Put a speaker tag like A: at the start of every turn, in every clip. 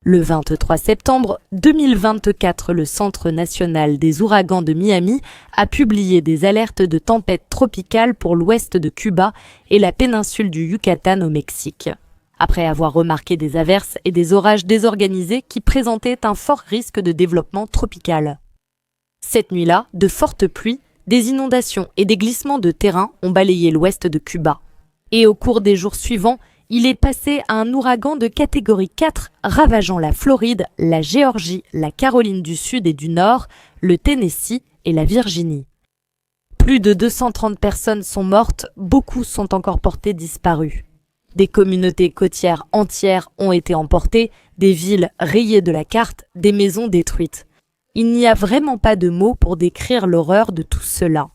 A: Le 23 septembre 2024, le Centre national des ouragans de Miami a publié des alertes de tempêtes tropicales pour l'ouest de Cuba et la péninsule du Yucatan au Mexique, après avoir remarqué des averses et des orages désorganisés qui présentaient un fort risque de développement tropical. Cette nuit-là, de fortes pluies, des inondations et des glissements de terrain ont balayé l'ouest de Cuba. Et au cours des jours suivants, il est passé à un ouragan de catégorie 4, ravageant la Floride, la Géorgie, la Caroline du Sud et du Nord, le Tennessee et la Virginie. Plus de 230 personnes sont mortes, beaucoup sont encore portées disparues. Des communautés côtières entières ont été emportées, des villes rayées de la carte, des maisons détruites. Il n'y a vraiment pas de mots pour décrire l'horreur de tout cela.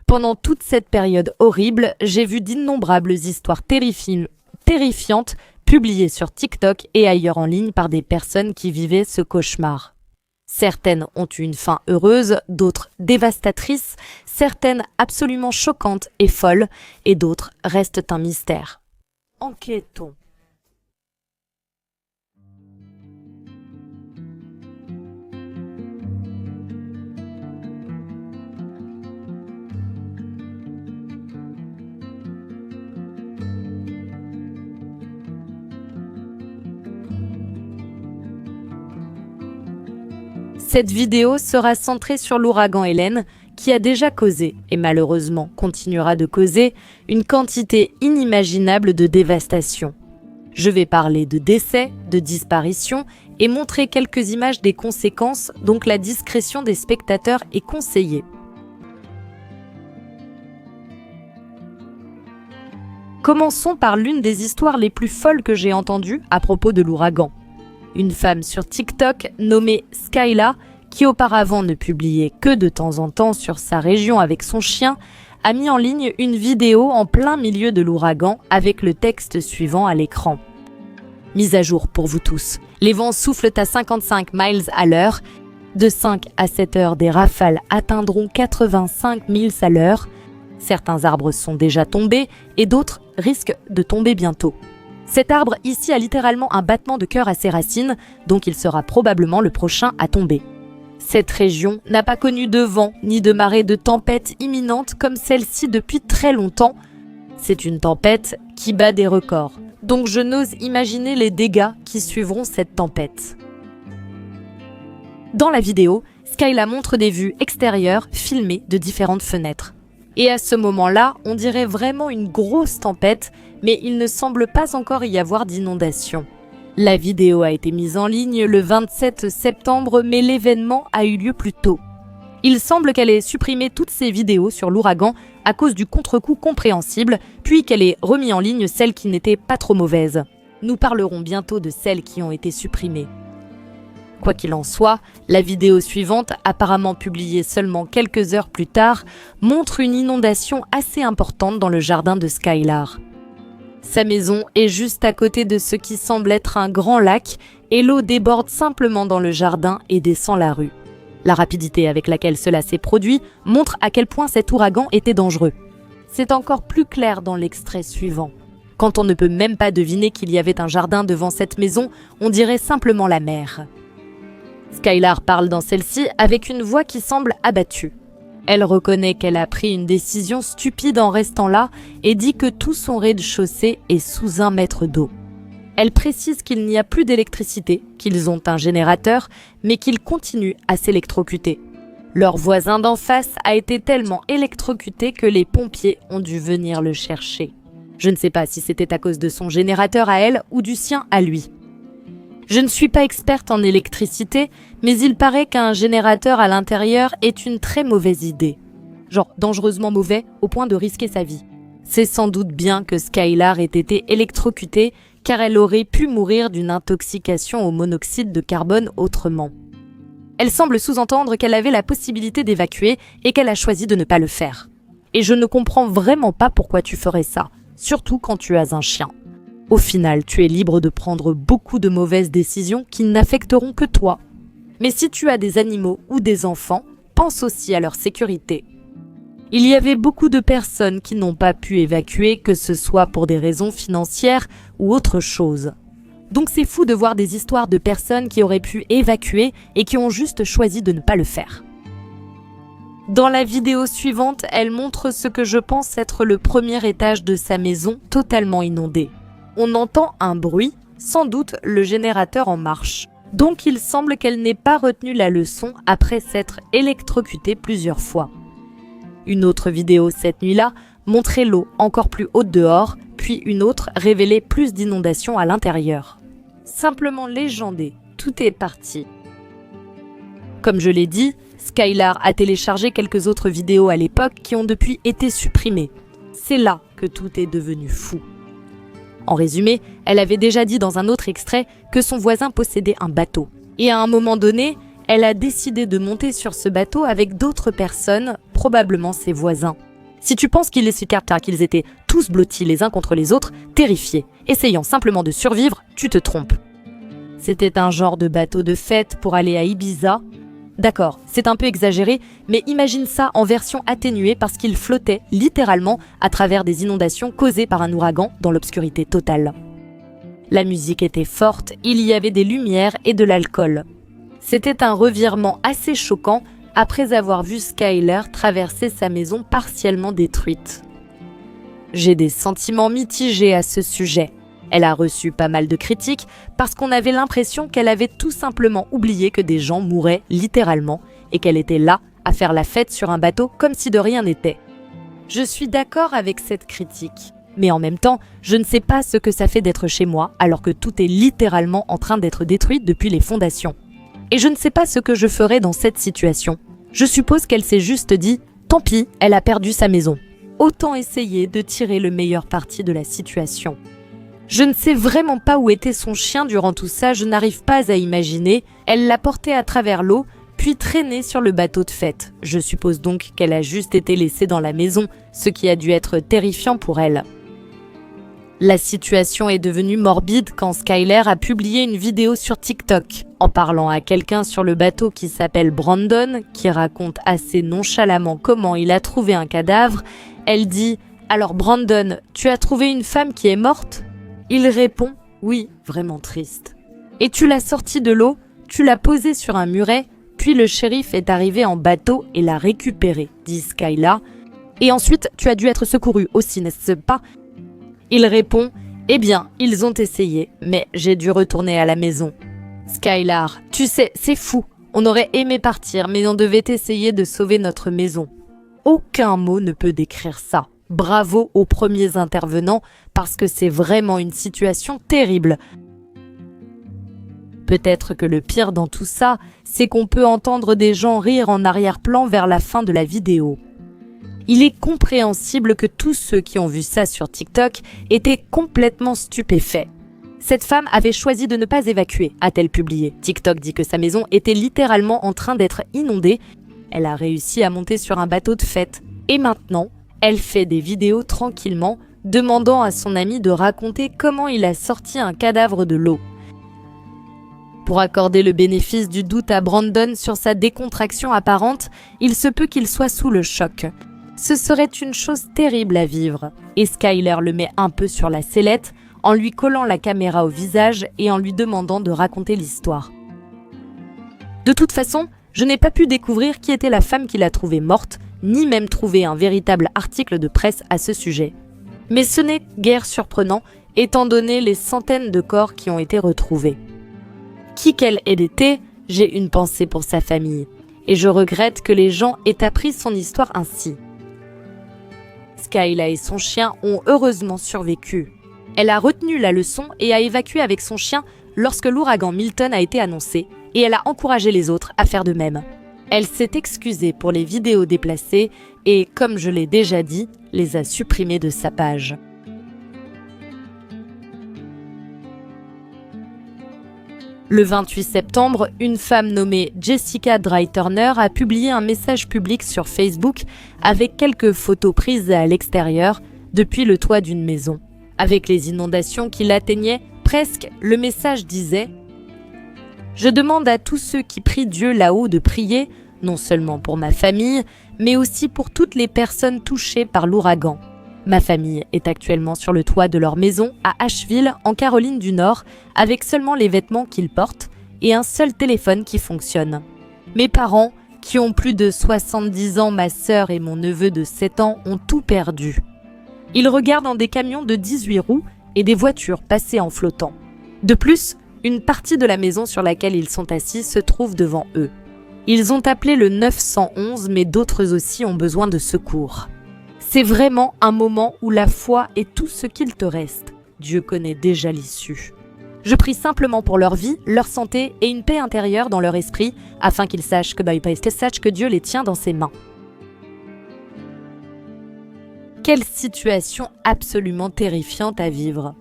A: Pendant toute cette période horrible, j'ai vu d'innombrables histoires terrifiantes publiées sur TikTok et ailleurs en ligne par des personnes qui vivaient ce cauchemar. Certaines ont eu une fin heureuse, d'autres dévastatrices, certaines absolument choquantes et folles, et d'autres restent un mystère. Enquêtons. Cette vidéo sera centrée sur l'ouragan Hélène, qui a déjà causé, et malheureusement continuera de causer, une quantité inimaginable de dévastation. Je vais parler de décès, de disparitions, et montrer quelques images des conséquences, donc la discrétion des spectateurs est conseillée. Commençons par l'une des histoires les plus folles que j'ai entendues à propos de l'ouragan. Une femme sur TikTok nommée Skyla, qui auparavant ne publiait que de temps en temps sur sa région avec son chien, a mis en ligne une vidéo en plein milieu de l'ouragan avec le texte suivant à l'écran. Mise à jour pour vous tous. Les vents soufflent à 55 miles à l'heure. De 5 à 7 heures, des rafales atteindront 85 miles à l'heure. Certains arbres sont déjà tombés et d'autres risquent de tomber bientôt. Cet arbre ici a littéralement un battement de cœur à ses racines, donc il sera probablement le prochain à tomber. Cette région n'a pas connu de vent ni de marée de tempête imminente comme celle-ci depuis très longtemps. C'est une tempête qui bat des records, donc je n'ose imaginer les dégâts qui suivront cette tempête. Dans la vidéo, Skyla montre des vues extérieures filmées de différentes fenêtres. Et à ce moment-là, on dirait vraiment une grosse tempête, mais il ne semble pas encore y avoir d'inondation. La vidéo a été mise en ligne le 27 septembre, mais l'événement a eu lieu plus tôt. Il semble qu'elle ait supprimé toutes ses vidéos sur l'ouragan à cause du contre-coup compréhensible, puis qu'elle ait remis en ligne celles qui n'étaient pas trop mauvaises. Nous parlerons bientôt de celles qui ont été supprimées. Quoi qu'il en soit, la vidéo suivante, apparemment publiée seulement quelques heures plus tard, montre une inondation assez importante dans le jardin de Skylar. Sa maison est juste à côté de ce qui semble être un grand lac et l'eau déborde simplement dans le jardin et descend la rue. La rapidité avec laquelle cela s'est produit montre à quel point cet ouragan était dangereux. C'est encore plus clair dans l'extrait suivant. Quand on ne peut même pas deviner qu'il y avait un jardin devant cette maison, on dirait simplement la mer. Skylar parle dans celle-ci avec une voix qui semble abattue. Elle reconnaît qu'elle a pris une décision stupide en restant là et dit que tout son rez-de-chaussée est sous 1 mètre d'eau. Elle précise qu'il n'y a plus d'électricité, qu'ils ont un générateur, mais qu'ils continuent à s'électrocuter. Leur voisin d'en face a été tellement électrocuté que les pompiers ont dû venir le chercher. Je ne sais pas si c'était à cause de son générateur à elle ou du sien à lui. Je ne suis pas experte en électricité, mais il paraît qu'un générateur à l'intérieur est une très mauvaise idée. Genre dangereusement mauvais au point de risquer sa vie. C'est sans doute bien que Skylar ait été électrocutée car elle aurait pu mourir d'une intoxication au monoxyde de carbone autrement. Elle semble sous-entendre qu'elle avait la possibilité d'évacuer et qu'elle a choisi de ne pas le faire. Et je ne comprends vraiment pas pourquoi tu ferais ça, surtout quand tu as un chien. Au final, tu es libre de prendre beaucoup de mauvaises décisions qui n'affecteront que toi. Mais si tu as des animaux ou des enfants, pense aussi à leur sécurité. Il y avait beaucoup de personnes qui n'ont pas pu évacuer, que ce soit pour des raisons financières ou autre chose. Donc c'est fou de voir des histoires de personnes qui auraient pu évacuer et qui ont juste choisi de ne pas le faire. Dans la vidéo suivante, elle montre ce que je pense être le premier étage de sa maison totalement inondé. On entend un bruit, sans doute le générateur en marche. Donc il semble qu'elle n'ait pas retenu la leçon après s'être électrocutée plusieurs fois. Une autre vidéo cette nuit-là montrait l'eau encore plus haute dehors, puis une autre révélait plus d'inondations à l'intérieur. Simplement légendé, tout est parti. Comme je l'ai dit, Skylar a téléchargé quelques autres vidéos à l'époque qui ont depuis été supprimées. C'est là que tout est devenu fou. En résumé, elle avait déjà dit dans un autre extrait que son voisin possédait un bateau. Et à un moment donné, elle a décidé de monter sur ce bateau avec d'autres personnes, probablement ses voisins. Si tu penses qu'ils les citèrent car qu'ils étaient tous blottis les uns contre les autres, terrifiés, essayant simplement de survivre, tu te trompes. C'était un genre de bateau de fête pour aller à Ibiza. D'accord, c'est un peu exagéré, mais imagine ça en version atténuée parce qu'il flottait littéralement à travers des inondations causées par un ouragan dans l'obscurité totale. La musique était forte, il y avait des lumières et de l'alcool. C'était un revirement assez choquant après avoir vu Skylar traverser sa maison partiellement détruite. J'ai des sentiments mitigés à ce sujet. Elle a reçu pas mal de critiques parce qu'on avait l'impression qu'elle avait tout simplement oublié que des gens mouraient littéralement et qu'elle était là à faire la fête sur un bateau comme si de rien n'était. Je suis d'accord avec cette critique, mais en même temps, je ne sais pas ce que ça fait d'être chez moi alors que tout est littéralement en train d'être détruit depuis les fondations. Et je ne sais pas ce que je ferais dans cette situation. Je suppose qu'elle s'est juste dit « Tant pis, elle a perdu sa maison. Autant essayer de tirer le meilleur parti de la situation. » Je ne sais vraiment pas où était son chien durant tout ça, je n'arrive pas à imaginer. Elle l'a porté à travers l'eau, puis traîné sur le bateau de fête. Je suppose donc qu'elle a juste été laissée dans la maison, ce qui a dû être terrifiant pour elle. La situation est devenue morbide quand Skylar a publié une vidéo sur TikTok. En parlant à quelqu'un sur le bateau qui s'appelle Brandon, qui raconte assez nonchalamment comment il a trouvé un cadavre, elle dit « Alors Brandon, tu as trouvé une femme qui est morte ?» Il répond « Oui, vraiment triste. » « Et tu l'as sortie de l'eau, tu l'as posée sur un muret, puis le shérif est arrivé en bateau et l'a récupérée, dit Skylar. Et ensuite, tu as dû être secouru aussi, n'est-ce pas ?» Il répond « Eh bien, ils ont essayé, mais j'ai dû retourner à la maison. » Skylar, tu sais, c'est fou. On aurait aimé partir, mais on devait essayer de sauver notre maison. Aucun mot ne peut décrire ça. Bravo aux premiers intervenants, parce que c'est vraiment une situation terrible. Peut-être que le pire dans tout ça, c'est qu'on peut entendre des gens rire en arrière-plan vers la fin de la vidéo. Il est compréhensible que tous ceux qui ont vu ça sur TikTok étaient complètement stupéfaits. Cette femme avait choisi de ne pas évacuer, a-t-elle publié. TikTok dit que sa maison était littéralement en train d'être inondée. Elle a réussi à monter sur un bateau de fête. Et maintenant, elle fait des vidéos tranquillement, demandant à son ami de raconter comment il a sorti un cadavre de l'eau. Pour accorder le bénéfice du doute à Brandon sur sa décontraction apparente, il se peut qu'il soit sous le choc. Ce serait une chose terrible à vivre. Et Skylar le met un peu sur la sellette, en lui collant la caméra au visage et en lui demandant de raconter l'histoire. De toute façon, je n'ai pas pu découvrir qui était la femme qui l'a trouvée morte, ni même trouver un véritable article de presse à ce sujet. Mais ce n'est guère surprenant, étant donné les centaines de corps qui ont été retrouvés. Qui qu'elle ait été, j'ai une pensée pour sa famille, et je regrette que les gens aient appris son histoire ainsi. Skylar et son chien ont heureusement survécu. Elle a retenu la leçon et a évacué avec son chien lorsque l'ouragan Milton a été annoncé, et elle a encouragé les autres à faire de même. Elle s'est excusée pour les vidéos déplacées et, comme je l'ai déjà dit, les a supprimées de sa page. Le 28 septembre, une femme nommée Jessica Dry-Turner a publié un message public sur Facebook avec quelques photos prises à l'extérieur depuis le toit d'une maison. Avec les inondations qui l'atteignaient, presque, le message disait « Je demande à tous ceux qui prient Dieu là-haut de prier, non seulement pour ma famille, mais aussi pour toutes les personnes touchées par l'ouragan. Ma famille est actuellement sur le toit de leur maison à Asheville, en Caroline du Nord, avec seulement les vêtements qu'ils portent et un seul téléphone qui fonctionne. Mes parents, qui ont plus de 70 ans, ma sœur et mon neveu de 7 ans, ont tout perdu. Ils regardent dans des camions de 18 roues et des voitures passer en flottant. De plus, une partie de la maison sur laquelle ils sont assis se trouve devant eux. Ils ont appelé le 911, mais d'autres aussi ont besoin de secours. C'est vraiment un moment où la foi est tout ce qu'il te reste. Dieu connaît déjà l'issue. Je prie simplement pour leur vie, leur santé et une paix intérieure dans leur esprit, afin qu'ils sachent que Dieu les tient dans ses mains. Quelle situation absolument terrifiante à vivre.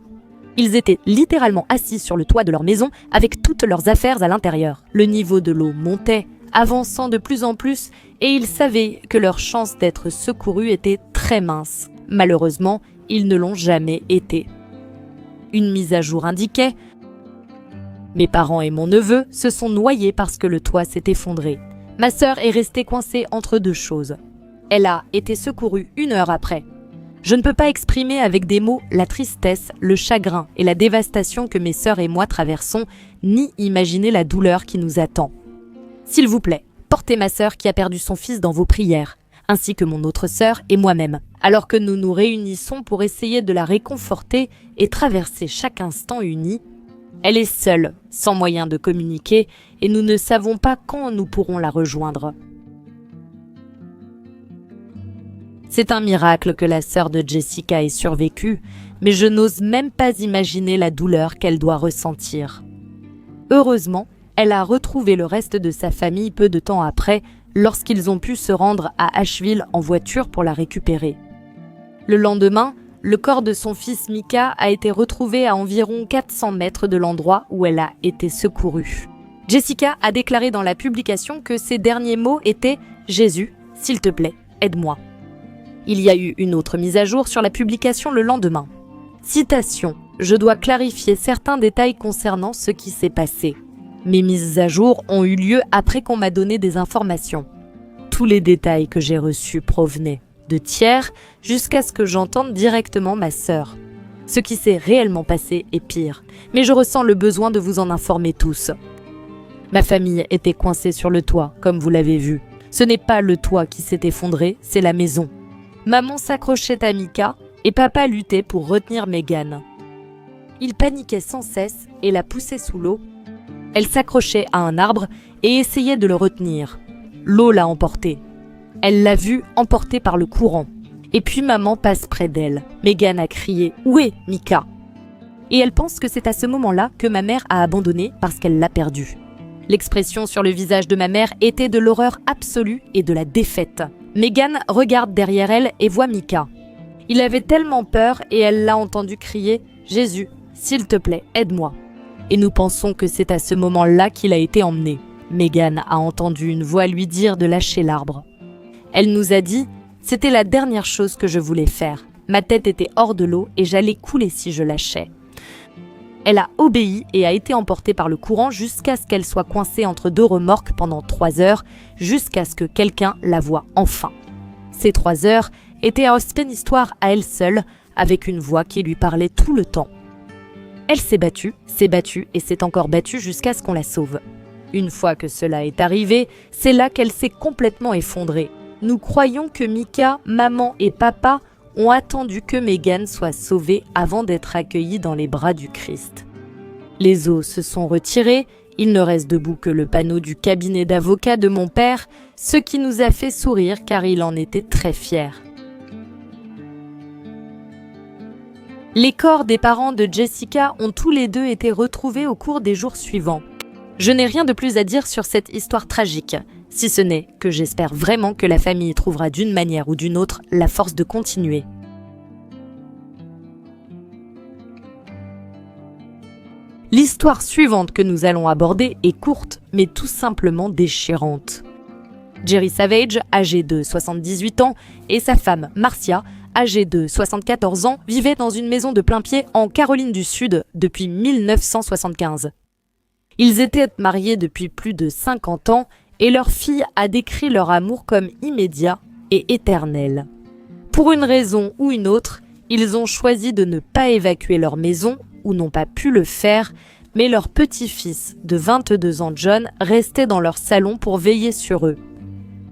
A: Ils étaient littéralement assis sur le toit de leur maison avec toutes leurs affaires à l'intérieur. Le niveau de l'eau montait, avançant de plus en plus, et ils savaient que leur chance d'être secourus était très mince. Malheureusement, ils ne l'ont jamais été. Une mise à jour indiquait: mes parents et mon neveu se sont noyés parce que le toit s'est effondré. Ma sœur est restée coincée entre deux choses. Elle a été secourue 1 heure après. Je ne peux pas exprimer avec des mots la tristesse, le chagrin et la dévastation que mes sœurs et moi traversons, ni imaginer la douleur qui nous attend. S'il vous plaît, portez ma sœur qui a perdu son fils dans vos prières, ainsi que mon autre sœur et moi-même, alors que nous nous réunissons pour essayer de la réconforter et traverser chaque instant unis. Elle est seule, sans moyen de communiquer, et nous ne savons pas quand nous pourrons la rejoindre. C'est un miracle que la sœur de Jessica ait survécu, mais je n'ose même pas imaginer la douleur qu'elle doit ressentir. Heureusement, elle a retrouvé le reste de sa famille peu de temps après, lorsqu'ils ont pu se rendre à Asheville en voiture pour la récupérer. Le lendemain, le corps de son fils Micah a été retrouvé à environ 400 mètres de l'endroit où elle a été secourue. Jessica a déclaré dans la publication que ses derniers mots étaient « Jésus, s'il te plaît, aide-moi ». Il y a eu une autre mise à jour sur la publication le lendemain. Citation: « Je dois clarifier certains détails concernant ce qui s'est passé. Mes mises à jour ont eu lieu après qu'on m'a donné des informations. Tous les détails que j'ai reçus provenaient de tiers jusqu'à ce que j'entende directement ma sœur. Ce qui s'est réellement passé est pire, mais je ressens le besoin de vous en informer tous. Ma famille était coincée sur le toit, comme vous l'avez vu. Ce n'est pas le toit qui s'est effondré, c'est la maison. Maman s'accrochait à Micah et papa luttait pour retenir Megan. Il paniquait sans cesse et la poussait sous l'eau. Elle s'accrochait à un arbre et essayait de le retenir. L'eau l'a emporté. Elle l'a vu emportée par le courant. Et puis maman passe près d'elle. Megan a crié « Où est Micah ?» Et elle pense que c'est à ce moment-là que ma mère a abandonné parce qu'elle l'a perdu. L'expression sur le visage de ma mère était de l'horreur absolue et de la défaite. Megan regarde derrière elle et voit Micah. Il avait tellement peur et elle l'a entendu crier « Jésus, s'il te plaît, aide-moi ». Et nous pensons que c'est à ce moment-là qu'il a été emmené. Megan a entendu une voix lui dire de lâcher l'arbre. Elle nous a dit « C'était la dernière chose que je voulais faire. Ma tête était hors de l'eau et j'allais couler si je lâchais. » Elle a obéi et a été emportée par le courant jusqu'à ce qu'elle soit coincée entre 2 remorques pendant 3 heures, jusqu'à ce que quelqu'un la voie enfin. Ces 3 heures étaient une histoire à elle seule, avec une voix qui lui parlait tout le temps. Elle s'est battue et s'est encore battue jusqu'à ce qu'on la sauve. Une fois que cela est arrivé, c'est là qu'elle s'est complètement effondrée. Nous croyons que Micah, maman et papa ont attendu que Megan soit sauvée avant d'être accueillie dans les bras du Christ. Les os se sont retirés, il ne reste debout que le panneau du cabinet d'avocat de mon père, ce qui nous a fait sourire car il en était très fier. Les corps des parents de Jessica ont tous les deux été retrouvés au cours des jours suivants. Je n'ai rien de plus à dire sur cette histoire tragique, si ce n'est que j'espère vraiment que la famille trouvera d'une manière ou d'une autre la force de continuer. L'histoire suivante que nous allons aborder est courte, mais tout simplement déchirante. Jerry Savage, âgé de 78 ans, et sa femme Marcia, âgée de 74 ans, vivaient dans une maison de plain-pied en Caroline du Sud depuis 1975. Ils étaient mariés depuis plus de 50 ans et leur fille a décrit leur amour comme immédiat et éternel. Pour une raison ou une autre, ils ont choisi de ne pas évacuer leur maison ou n'ont pas pu le faire, mais leur petit-fils de 22 ans, John, restait dans leur salon pour veiller sur eux.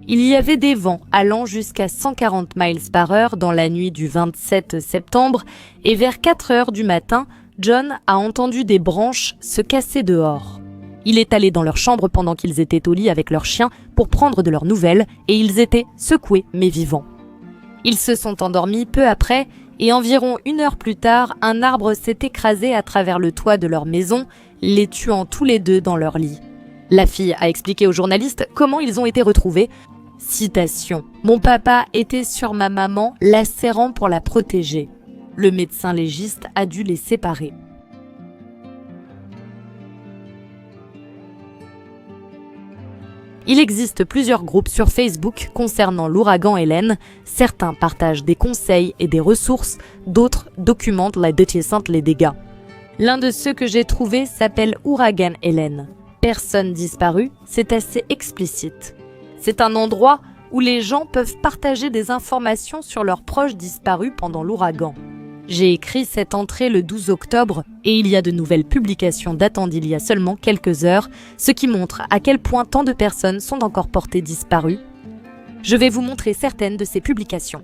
A: Il y avait des vents allant jusqu'à 140 miles par heure dans la nuit du 27 septembre et vers 4 heures du matin, John a entendu des branches se casser dehors. Il est allé dans leur chambre pendant qu'ils étaient au lit avec leur chien pour prendre de leurs nouvelles et ils étaient secoués mais vivants. Ils se sont endormis peu après et environ 1 heure plus tard, un arbre s'est écrasé à travers le toit de leur maison, les tuant tous les deux dans leur lit. La fille a expliqué aux journalistes comment ils ont été retrouvés. Citation : « Mon papa était sur ma maman, la serrant pour la protéger. Le médecin légiste a dû les séparer. » Il existe plusieurs groupes sur Facebook concernant l'ouragan Hélène. Certains partagent des conseils et des ressources, d'autres documentent les dégâts. L'un de ceux que j'ai trouvé s'appelle Ouragan Hélène. Personne disparue, c'est assez explicite. C'est un endroit où les gens peuvent partager des informations sur leurs proches disparus pendant l'ouragan. J'ai écrit cette entrée le 12 octobre et il y a de nouvelles publications datant d'il y a seulement quelques heures, ce qui montre à quel point tant de personnes sont encore portées disparues. Je vais vous montrer certaines de ces publications.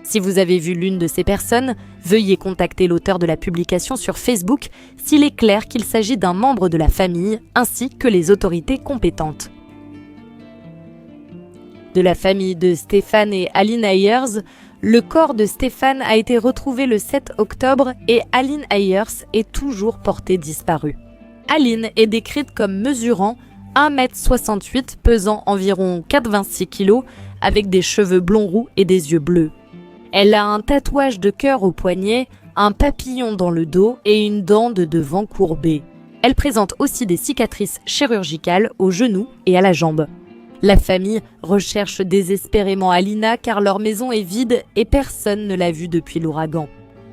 A: Si vous avez vu l'une de ces personnes, veuillez contacter l'auteur de la publication sur Facebook s'il est clair qu'il s'agit d'un membre de la famille ainsi que les autorités compétentes. De la famille de Stephan et Aline Ayers, le corps de Stephan a été retrouvé le 7 octobre et Aline Ayers est toujours portée disparue. Aline est décrite comme mesurant 1,68 m, pesant environ 86 kg, avec des cheveux blonds roux et des yeux bleus. Elle a un tatouage de cœur au poignet, un papillon dans le dos et une dent de devant courbée. Elle présente aussi des cicatrices chirurgicales au genou et à la jambe. La famille recherche désespérément Alina car leur maison est vide et personne ne l'a vue depuis l'ouragan.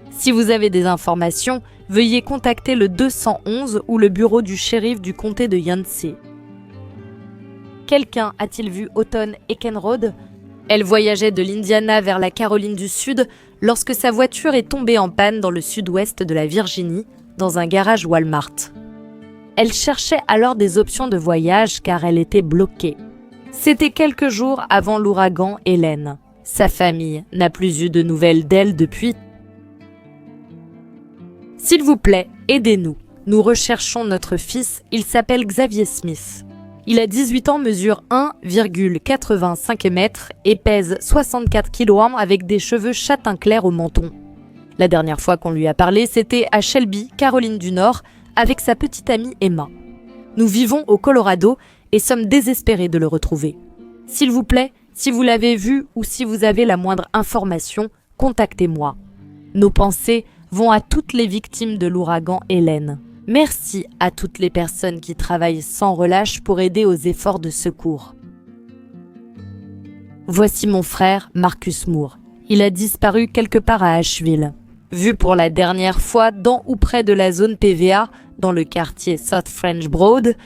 A: Si vous avez des informations, veuillez contacter le 211 ou le bureau du shérif du comté de Yancey. Quelqu'un a-t-il vu Autumn Eckenrode ? Elle voyageait de l'Indiana vers la Caroline du Sud lorsque sa voiture est tombée en panne dans le sud-ouest de la Virginie, dans un garage Walmart. Elle cherchait alors des options de voyage car elle était bloquée. C'était quelques jours avant l'ouragan Hélène. Sa famille n'a plus eu de nouvelles d'elle depuis. S'il vous plaît, aidez-nous. Nous recherchons notre fils, il s'appelle Xavier Smith. Il a 18 ans, mesure 1,85 m et pèse 64 kg avec des cheveux châtain clair au menton. La dernière fois qu'on lui a parlé, c'était à Shelby, Caroline du Nord, avec sa petite amie Emma. Nous vivons au Colorado et sommes désespérés de le retrouver. S'il vous plaît, si vous l'avez vu ou si vous avez la moindre information, contactez-moi. Nos pensées vont à toutes les victimes de l'ouragan Hélène. Merci à toutes les personnes qui travaillent sans relâche pour aider aux efforts de secours. Voici mon frère, Marcus Moore. Il a disparu quelque part à Asheville. Vu pour la dernière fois dans ou près de la zone PVA, dans le quartier South French Broad.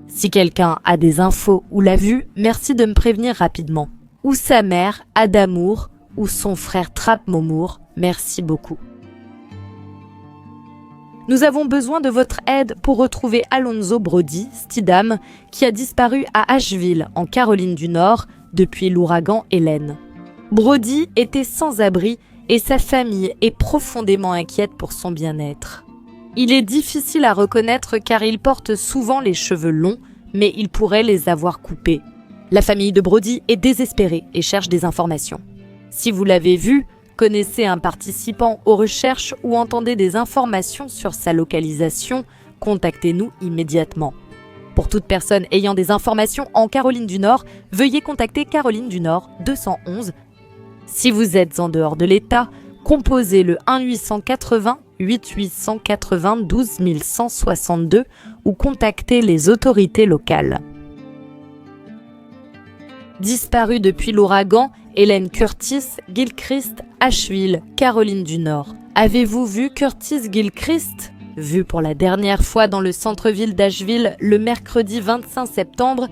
A: Si quelqu'un a des infos ou l'a vu, merci de me prévenir rapidement. Ou sa mère, Ada Moore, ou son frère Trap Momour, merci beaucoup. Nous avons besoin de votre aide pour retrouver Alonzo Brody Stidham, qui a disparu à Asheville, en Caroline du Nord, depuis l'ouragan Hélène. Brody était sans abri et sa famille est profondément inquiète pour son bien-être. Il est difficile à reconnaître car il porte souvent les cheveux longs, mais il pourrait les avoir coupés. La famille de Brody est désespérée et cherche des informations. Si vous l'avez vu, connaissez un participant aux recherches ou entendez des informations sur sa localisation, contactez-nous immédiatement. Pour toute personne ayant des informations en Caroline du Nord, veuillez contacter Caroline du Nord 211. Si vous êtes en dehors de l'État, composez le 1-880 8892 1162 ou contactez les autorités locales. Disparue depuis l'ouragan, Hélène Curtis Gilchrist, Asheville, Caroline du Nord. Avez-vous vu Curtis Gilchrist ? Vue pour la dernière fois dans le centre-ville d'Asheville le mercredi 25 septembre,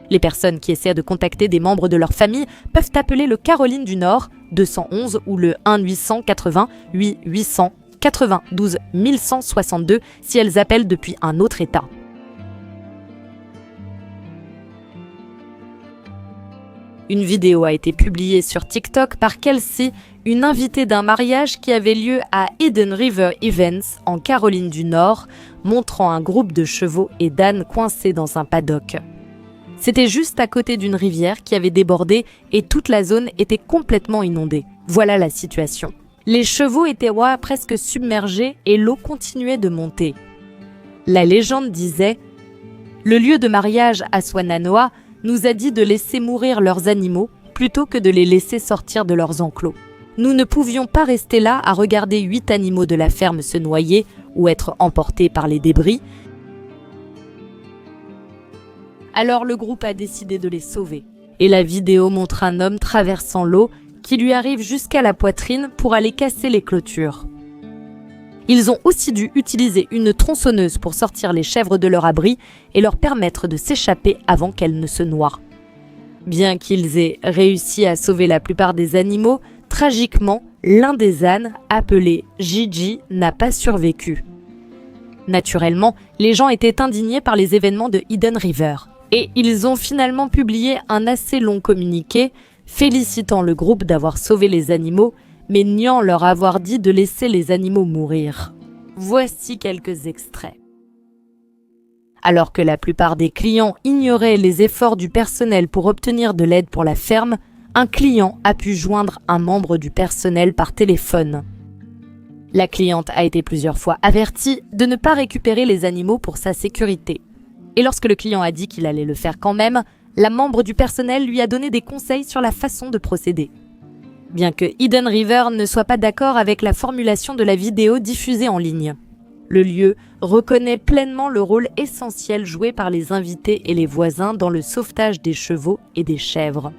A: Les personnes qui essaient de contacter des membres de leur famille peuvent appeler le Caroline du Nord 211 ou le 1-880 892 1162 si elles appellent depuis un autre État. Une vidéo a été publiée sur TikTok par Kelsey, une invitée d'un mariage qui avait lieu à Eden River Events en Caroline du Nord, montrant un groupe de chevaux et d'ânes coincés dans un paddock. C'était juste à côté d'une rivière qui avait débordé et toute la zone était complètement inondée. Voilà la situation. Les chevaux étaient presque submergés et l'eau continuait de monter. La légende disait « Le lieu de mariage à Swannanoa nous a dit de laisser mourir leurs animaux plutôt que de les laisser sortir de leurs enclos. Nous ne pouvions pas rester là à regarder 8 animaux de la ferme se noyer ou être emportés par les débris. Alors le groupe a décidé de les sauver. Et la vidéo montre un homme traversant l'eau qui lui arrive jusqu'à la poitrine pour aller casser les clôtures. Ils ont aussi dû utiliser une tronçonneuse pour sortir les chèvres de leur abri et leur permettre de s'échapper avant qu'elles ne se noient. Bien qu'ils aient réussi à sauver la plupart des animaux, tragiquement, l'un des ânes, appelé Gigi, n'a pas survécu. Naturellement, les gens étaient indignés par les événements de Eden River. Et ils ont finalement publié un assez long communiqué félicitant le groupe d'avoir sauvé les animaux, mais niant leur avoir dit de laisser les animaux mourir. Voici quelques extraits. Alors que la plupart des clients ignoraient les efforts du personnel pour obtenir de l'aide pour la ferme, un client a pu joindre un membre du personnel par téléphone. La cliente a été plusieurs fois avertie de ne pas récupérer les animaux pour sa sécurité. Et lorsque le client a dit qu'il allait le faire quand même, la membre du personnel lui a donné des conseils sur la façon de procéder. Bien que Eden River ne soit pas d'accord avec la formulation de la vidéo diffusée en ligne. Le lieu reconnaît pleinement le rôle essentiel joué par les invités et les voisins dans le sauvetage des chevaux et des chèvres.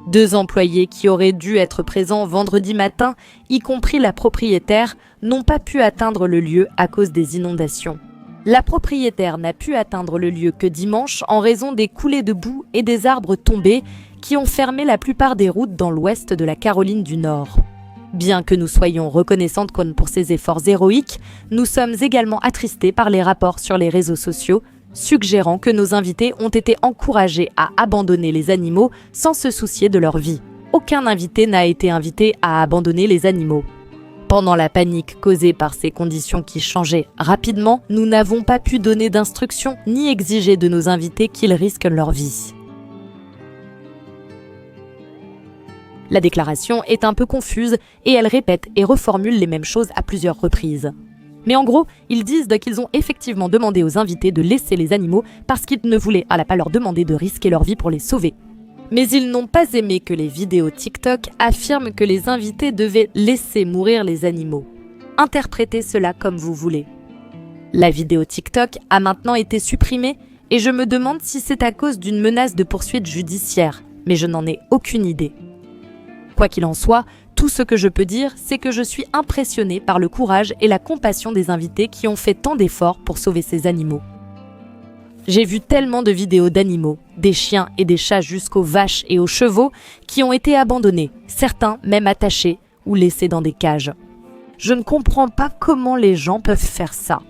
A: 2 employés qui auraient dû être présents vendredi matin, y compris la propriétaire, n'ont pas pu atteindre le lieu à cause des inondations. La propriétaire n'a pu atteindre le lieu que dimanche en raison des coulées de boue et des arbres tombés qui ont fermé la plupart des routes dans l'ouest de la Caroline du Nord. Bien que nous soyons reconnaissantes pour ces efforts héroïques, nous sommes également attristés par les rapports sur les réseaux sociaux suggérant que nos invités ont été encouragés à abandonner les animaux sans se soucier de leur vie. Aucun invité n'a été invité à abandonner les animaux. Pendant la panique causée par ces conditions qui changeaient rapidement, nous n'avons pas pu donner d'instructions ni exiger de nos invités qu'ils risquent leur vie. La déclaration est un peu confuse et elle répète et reformule les mêmes choses à plusieurs reprises. Mais en gros, ils disent qu'ils ont effectivement demandé aux invités de laisser les animaux parce qu'ils ne voulaient pas leur demander de risquer leur vie pour les sauver. Mais ils n'ont pas aimé que les vidéos TikTok affirment que les invités devaient laisser mourir les animaux. Interprétez cela comme vous voulez. La vidéo TikTok a maintenant été supprimée et je me demande si c'est à cause d'une menace de poursuite judiciaire, mais je n'en ai aucune idée. Quoi qu'il en soit, tout ce que je peux dire, c'est que je suis impressionnée par le courage et la compassion des invités qui ont fait tant d'efforts pour sauver ces animaux. J'ai vu tellement de vidéos d'animaux, des chiens et des chats jusqu'aux vaches et aux chevaux qui ont été abandonnés, certains même attachés ou laissés dans des cages. Je ne comprends pas comment les gens peuvent faire ça.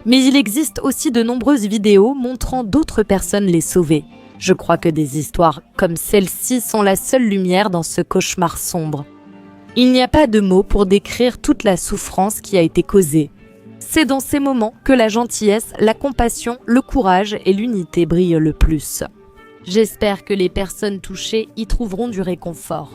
A: Mais il existe aussi de nombreuses vidéos montrant d'autres personnes les sauver. Je crois que des histoires comme celle-ci sont la seule lumière dans ce cauchemar sombre. Il n'y a pas de mots pour décrire toute la souffrance qui a été causée. C'est dans ces moments que la gentillesse, la compassion, le courage et l'unité brillent le plus. J'espère que les personnes touchées y trouveront du réconfort.